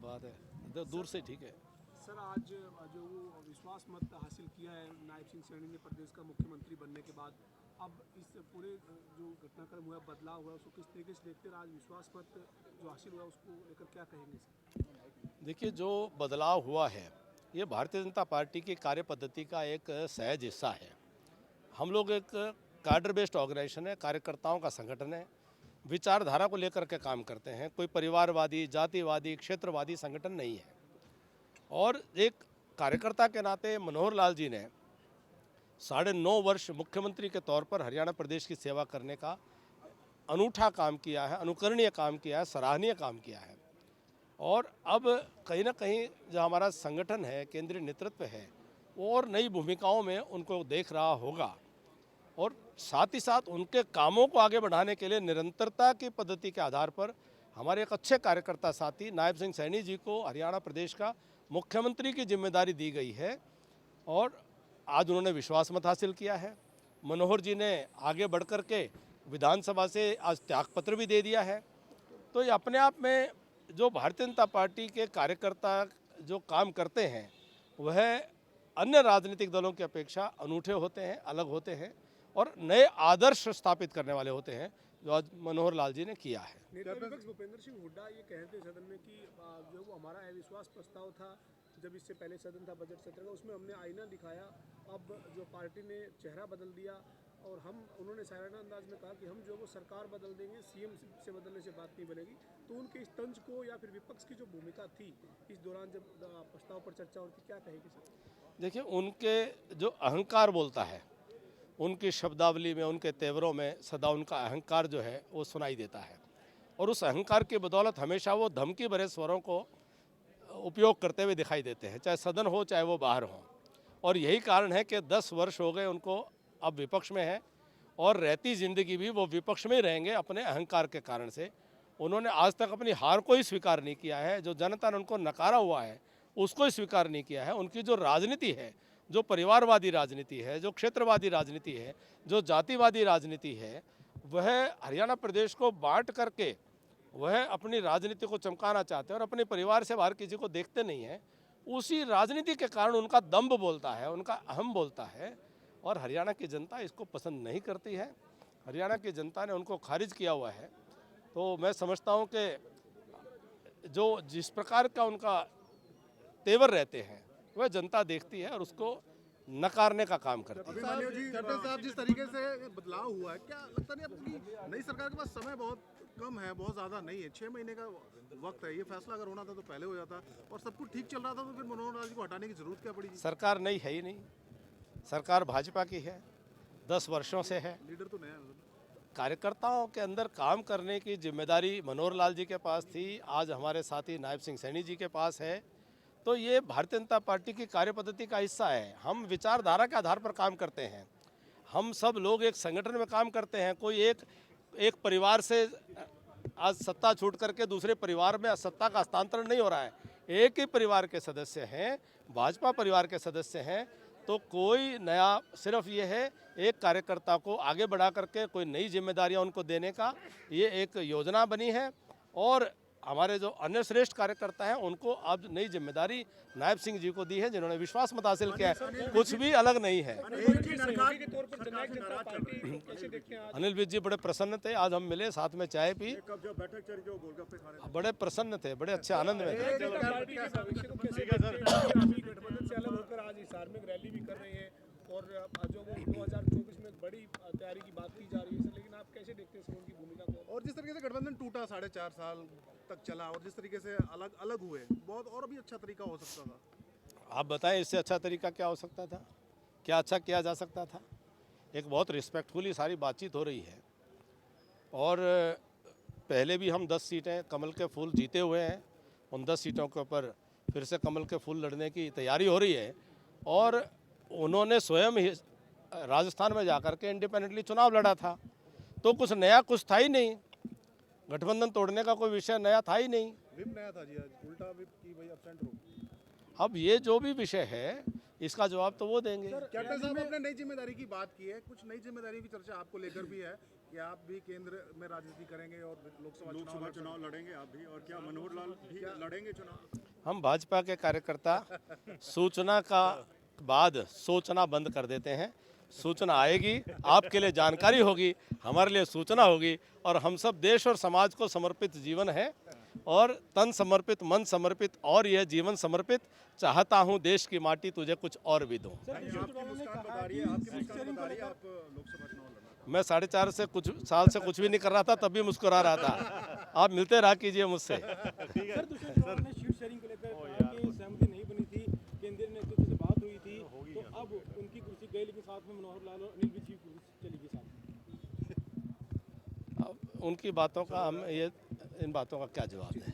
बात है, तो दूर से ठीक है। सर आज जो वो विश्वास मत हासिल किया है नायब सिंह सैनी ने प्रदेश का मुख्यमंत्री बनने के बाद, अब इस पूरे जो घटनाक्रम हुआ, बदलाव हुआ, उसको किस तरीके से देखते हैं? आज विश्वास मत जो हासिल हुआ उसको लेकर क्या कहेंगे सर? देखिए, जो बदलाव हुआ है ये भारतीय जनता पार्टी की कार्य पद्धति का एक सहज हिस्सा है। हम लोग एक कार्डर बेस्ड ऑर्गेनाइजेशन है, कार्यकर्ताओं का संगठन है, विचारधारा को लेकर के काम करते हैं। कोई परिवारवादी, जातिवादी, क्षेत्रवादी संगठन नहीं है। और एक कार्यकर्ता के नाते मनोहर लाल जी ने 9.5 वर्ष मुख्यमंत्री के तौर पर हरियाणा प्रदेश की सेवा करने का अनूठा काम किया है, अनुकरणीय काम किया है, सराहनीय काम किया है। और अब कहीं ना कहीं जो हमारा संगठन है, केंद्रीय नेतृत्व है, वो और नई भूमिकाओं में उनको देख रहा होगा। और साथ ही साथ उनके कामों को आगे बढ़ाने के लिए निरंतरता की पद्धति के आधार पर हमारे एक अच्छे कार्यकर्ता साथी नायब सिंह सैनी जी को हरियाणा प्रदेश का मुख्यमंत्री की जिम्मेदारी दी गई है। और आज उन्होंने विश्वास मत हासिल किया है। मनोहर जी ने आगे बढ़ कर के विधानसभा से आज त्यागपत्र भी दे दिया है। तो ये अपने आप में जो भारतीय जनता पार्टी के कार्यकर्ता जो काम करते हैं वह अन्य राजनीतिक दलों की अपेक्षा अनूठे होते हैं, अलग होते हैं और नए आदर्श स्थापित करने वाले होते हैं, जो आज मनोहर लाल जी ने किया है। नेता विपक्ष भूपेंद्र सिंह हुड्डा ये कहते सदन में कि जो वो हमारा अविश्वास प्रस्ताव था, जब इससे पहले सदन था बजट सत्र का, उसमें हमने आईना दिखाया, अब जो पार्टी ने चेहरा बदल दिया और उन्होंने शायराना अंदाज में कहा कि हम जो वो सरकार बदल देंगे, सीएम से बदलने से बात नहीं बनेगी। तो उनके इस तंज को या फिर विपक्ष की जो भूमिका थी इस दौरान जब प्रस्ताव पर चर्चा होती, क्या कहेगी सर? देखिए, उनके जो अहंकार बोलता है, उनकी शब्दावली में, उनके तेवरों में सदा उनका अहंकार जो है वो सुनाई देता है। और उस अहंकार की बदौलत हमेशा वो धमकी भरे स्वरों को उपयोग करते हुए दिखाई देते हैं, चाहे सदन हो चाहे वो बाहर हो। और यही कारण है कि 10 वर्ष हो गए उनको अब विपक्ष में है और रहती ज़िंदगी भी वो विपक्ष में ही रहेंगे। अपने अहंकार के कारण से उन्होंने आज तक अपनी हार को ही स्वीकार नहीं किया है। जो जनता ने उनको नकारा हुआ है उसको ही स्वीकार नहीं किया है। उनकी जो राजनीति है, जो परिवारवादी राजनीति है, जो क्षेत्रवादी राजनीति है, जो जातिवादी राजनीति है, वह हरियाणा प्रदेश को बांट करके वह अपनी राजनीति को चमकाना चाहते हैं और अपने परिवार से बाहर किसी को देखते नहीं हैं। उसी राजनीति के कारण उनका दम्भ बोलता है, उनका अहम बोलता है और हरियाणा की जनता इसको पसंद नहीं करती है। हरियाणा की जनता ने उनको खारिज किया हुआ है। तो मैं समझता हूँ कि जो जिस प्रकार का उनका तेवर रहते हैं वह जनता देखती है और उसको नकारने का काम करती है। साहब, जिस तरीके से बदलाव हुआ है, क्या लगता नहीं आपकी नई सरकार के पास समय बहुत कम है, बहुत ज़्यादा नहीं है, 6 महीने का वक्त है। ये फैसला अगर होना था तो पहले हो जाता और सब कुछ ठीक चल रहा था, तो फिर मनोहर लाल जी को हटाने की जरूरत क्या पड़ी? सरकार नई है ही नहीं, सरकार भाजपा की है, 10 वर्षों से है। लीडर तो नया है। कार्यकर्ताओं के अंदर काम करने की जिम्मेदारी मनोहर लाल जी के पास थी, आज हमारे साथी नायब सिंह सैनी जी के पास है। तो ये भारतीय जनता पार्टी की कार्यपद्धति का हिस्सा है। हम विचारधारा के आधार पर काम करते हैं। हम सब लोग एक संगठन में काम करते हैं। कोई एक परिवार से आज सत्ता छूट करके दूसरे परिवार में सत्ता का हस्तांतरण नहीं हो रहा है। एक ही परिवार के सदस्य हैं, भाजपा परिवार के सदस्य हैं। तो कोई नया, सिर्फ ये है एक कार्यकर्ता को आगे बढ़ा करके कोई नई जिम्मेदारियां उनको देने का ये एक योजना बनी है। और हमारे जो अन्य श्रेष्ठ कार्यकर्ता हैं उनको अब नई जिम्मेदारी नायब सिंह जी को दी है, जिन्होंने विश्वास मत हासिल किया है। कुछ भी अलग नहीं है। अनिल विज जी बड़े प्रसन्न थे, आज हम मिले, साथ में चाय पी, बड़े प्रसन्न थे, बड़े अच्छे आनंद में थे। और जो वो 2024 में बड़ी तैयारी की बात की जा रही है, लेकिन आप कैसे देखते हैं उनकी भूमिका को? और जिस तरीके से गठबंधन टूटा, 4.5 साल तक चला और जिस तरीके से अलग अलग हुए, बहुत और भी अच्छा तरीका हो सकता था। आप बताएं, इससे अच्छा तरीका क्या हो सकता था? क्या अच्छा किया जा सकता था? एक बहुत रिस्पेक्टफुली सारी बातचीत हो रही है और पहले भी हम 10 सीटें कमल के फूल जीते हुए हैं। उन 10 सीटों के ऊपर फिर से कमल के फूल लड़ने की तैयारी हो रही है। और उन्होंने स्वयं ही राजस्थान में जाकर के इंडिपेंडेंटली चुनाव लड़ा था। तो कुछ नया कुछ था ही नहीं, गठबंधन तोड़ने का कोई विषय नया था ही नहीं। विप नया था जी, आज उल्टा विप की भाई एब्सेंट हो। अब ये जो भी विषय है इसका जवाब तो वो देंगे। कैप्टन साहब, आपने नई जिम्मेदारी की बात की है, कुछ नई जिम्मेदारी की चर्चा आपको लेकर भी है कि आप भी केंद्र में राजनीति करेंगे और लोकसभा चुनाव लड़ेंगे आप भी, और क्या मनोहर लाल भी लड़ेंगे चुनाव? हम भाजपा के कार्यकर्ता सूचना का बाद सोचना बंद कर देते हैं। सूचना आएगी, आपके लिए जानकारी होगी, हमारे लिए सूचना होगी, और हम सब देश और समाज को समर्पित जीवन है, और तन समर्पित, मन समर्पित, और यह जीवन समर्पित। चाहता हूं देश की माटी तुझे कुछ और भी दूं। मैं 4.5 से कुछ साल से कुछ भी नहीं कर रहा था, तब भी मुस्कुरा रहा था। आप मिलते रहा कीजिए मुझसे। सर, दूसरे चुनाव में सीट शेयरिंग को लेकर कहा कि सहमति नहीं बनी थी, केंद्रीय नेतृत्व से बात हुई थी, तो अब उनकी कुर्सी गई, लेकिन साथ में मनोहर लाल और अनिल विज की कुर्सी चली गई साथ में। अब उनकी बातों का हम इन बातों का क्या जवाब दें।